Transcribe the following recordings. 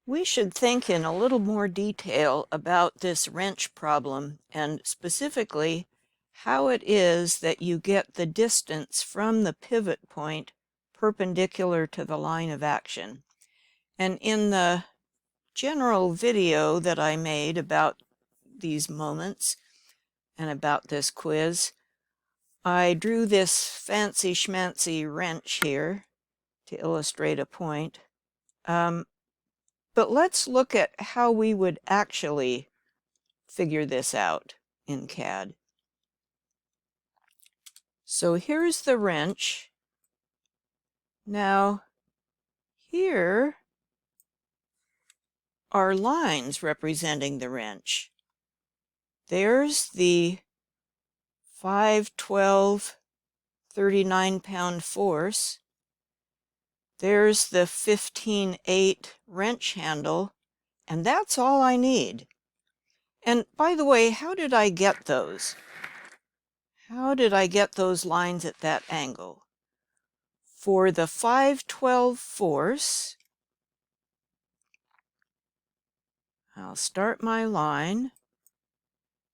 We should think in a little more detail about this wrench problem and specifically how it is that you get the distance from the pivot point perpendicular to the line of action. And in the general video that I made about these moments and about this quiz, I drew this fancy schmancy wrench here to illustrate a point. But let's look at how we would actually figure this out in CAD. So here's the wrench. Now, here are lines representing the wrench. There's the 512 39-pound force. There's the 15/8 wrench handle, and that's all I need. And by the way, how did I get those? How did I get those lines at that angle? For the 512 force, I'll start my line.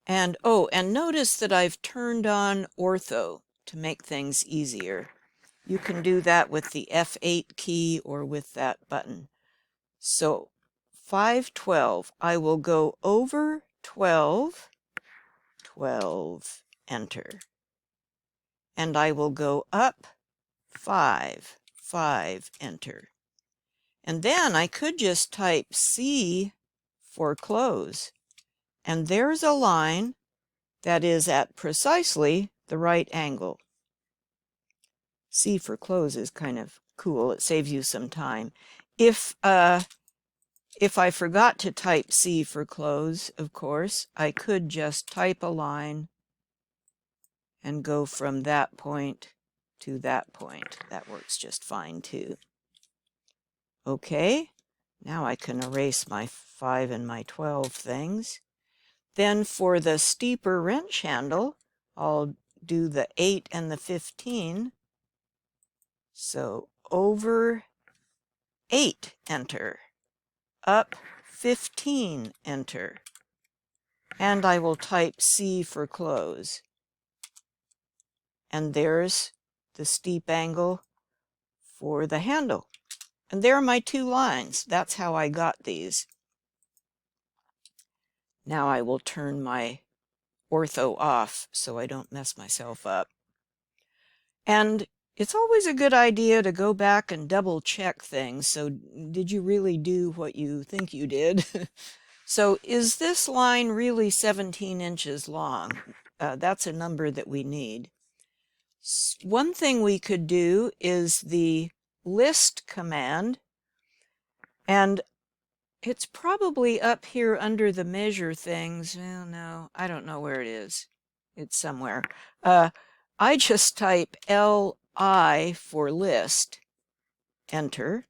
And notice that I've turned on ortho to make things easier. You can do that with the F8 key or with that button. So 512, I will go over 12, 12, enter. And I will go up 5, 5, enter. And then I could just type C for close. And there's a line that is at precisely the right angle. C for close is kind of cool. It saves you some time. If I forgot to type C for close, of course, I could just type a line and go from that point to that point. That works just fine too. Okay, now I can erase my 5 and my 12 things. Then for the steeper wrench handle, I'll do the 8 and the 15. So over 8, enter. Up 15, enter. And I will type C for close. And there's the steep angle for the handle. And there are my two lines. That's how I got these. Now I will turn my ortho off so I don't mess myself up. And it's always a good idea to go back and double check things. So did you really do what you think you did? So is this line really 17 inches long? That's a number that we need. One thing we could do is the list command, and it's probably up here under the measure things. Well, no, I don't know where it is. It's somewhere. I just type LI for list, enter,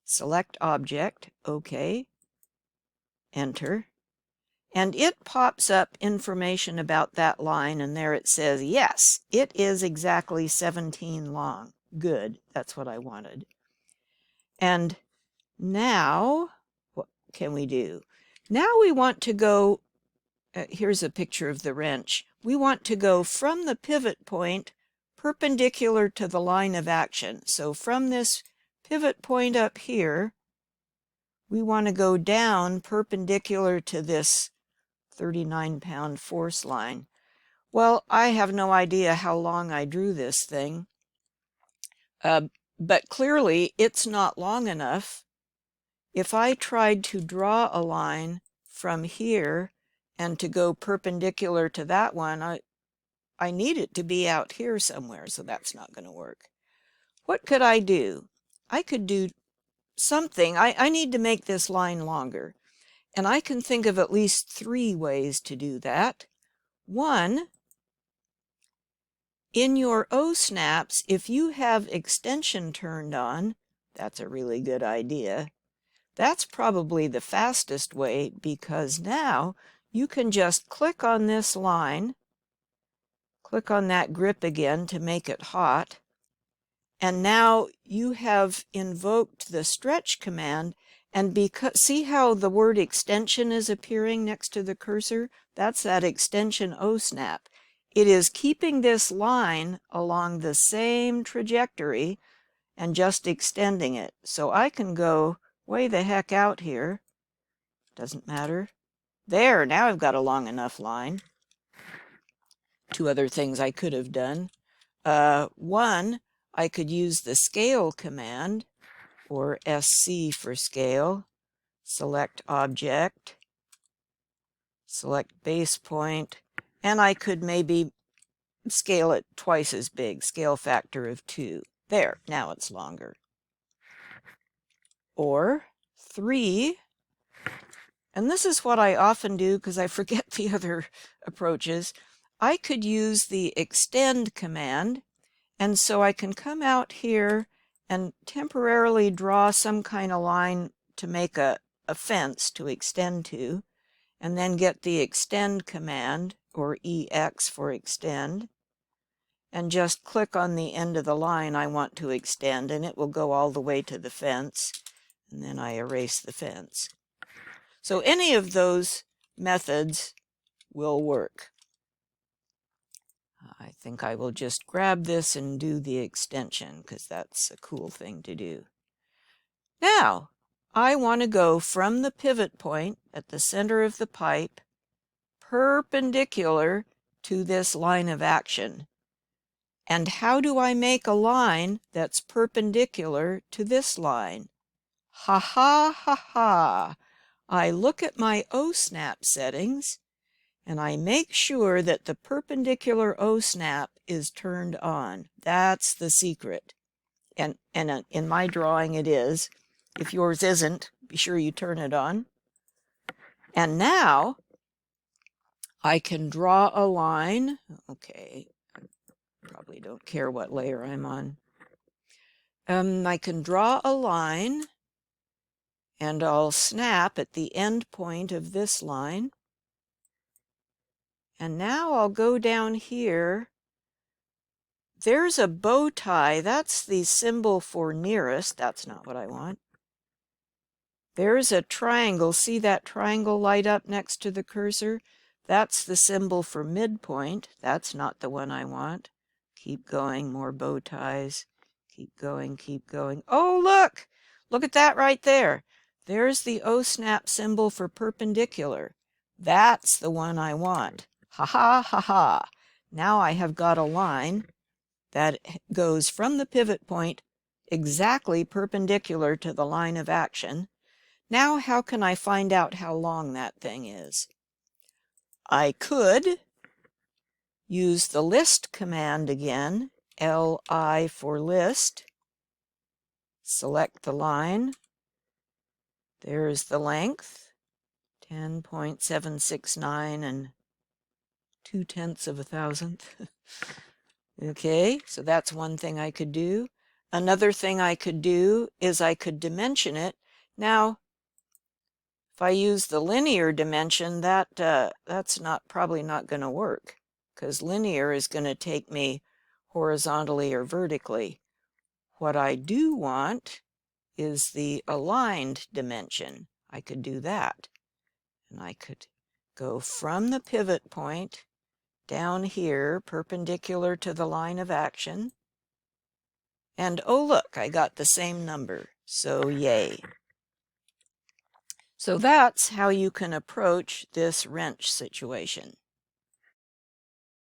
select object, OK, enter, and it pops up information about that line, and there it says, yes, it is exactly 17 long. Good, that's what I wanted. And now, what can we do? Now we want to go, here's a picture of the wrench. We want to go from the pivot point perpendicular to the line of action. So from this pivot point up here, we want to go down perpendicular to this 39-pound force line. Well, I have no idea how long I drew this thing, but clearly it's not long enough. If I tried to draw a line from here and to go perpendicular to that one, I need it to be out here somewhere, so that's not going to work. What could I do? I could do something. I need to make this line longer. And I can think of at least 3 ways to do that. One, in your O-snaps, if you have extension turned on, that's a really good idea. That's probably the fastest way, because now you can just click on this line, click on that grip again to make it hot, and now you have invoked the stretch command, And because, see how the word extension is appearing next to the cursor? That's that extension O-snap. It is keeping this line along the same trajectory and just extending it. So I can go way the heck out here. Doesn't matter. There, now I've got a long enough line. Two other things I could have done. One, I could use the scale command, or SC for scale. Select object, select base point, and I could maybe scale it twice as big, scale factor of 2. There, now it's longer. Or 3, and this is what I often do because I forget the other approaches. I could use the extend command, and so I can come out here and temporarily draw some kind of line to make a fence to extend to, and then get the extend command, or EX for extend, and just click on the end of the line I want to extend, and it will go all the way to the fence, and then I erase the fence. So any of those methods will work. I think I will just grab this and do the extension because that's a cool thing to do. Now, I want to go from the pivot point at the center of the pipe perpendicular to this line of action. And how do I make a line that's perpendicular to this line? Ha ha ha ha! I look at my O-snap settings and I make sure that the perpendicular O-snap is turned on. That's the secret. And in my drawing it is. If yours isn't, be sure you turn it on. And now I can draw a line. Okay, I probably don't care what layer I'm on. I can draw a line, and I'll snap at the end point of this line. And now I'll go down here. There's a bow tie. That's the symbol for nearest. That's not what I want. There's a triangle. See that triangle light up next to the cursor? That's the symbol for midpoint. That's not the one I want. Keep going, more bow ties. Keep going, keep going. Oh, look! Look at that right there. There's the O-snap symbol for perpendicular. That's the one I want. Ha ha ha ha. Now I have got a line that goes from the pivot point exactly perpendicular to the line of action. Now how can I find out how long that thing is? I could use the list command again, LI for list. Select the line. There's the length, 10.769 and 0.2 of a thousandth. Okay, so that's one thing I could do. Another thing I could do is I could dimension it. Now, if I use the linear dimension, that's probably not going to work, because linear is going to take me horizontally or vertically. What I do want is the aligned dimension. I could do that. And I could go from the pivot point down here, perpendicular to the line of action. And oh look, I got the same number. So yay. So that's how you can approach this wrench situation.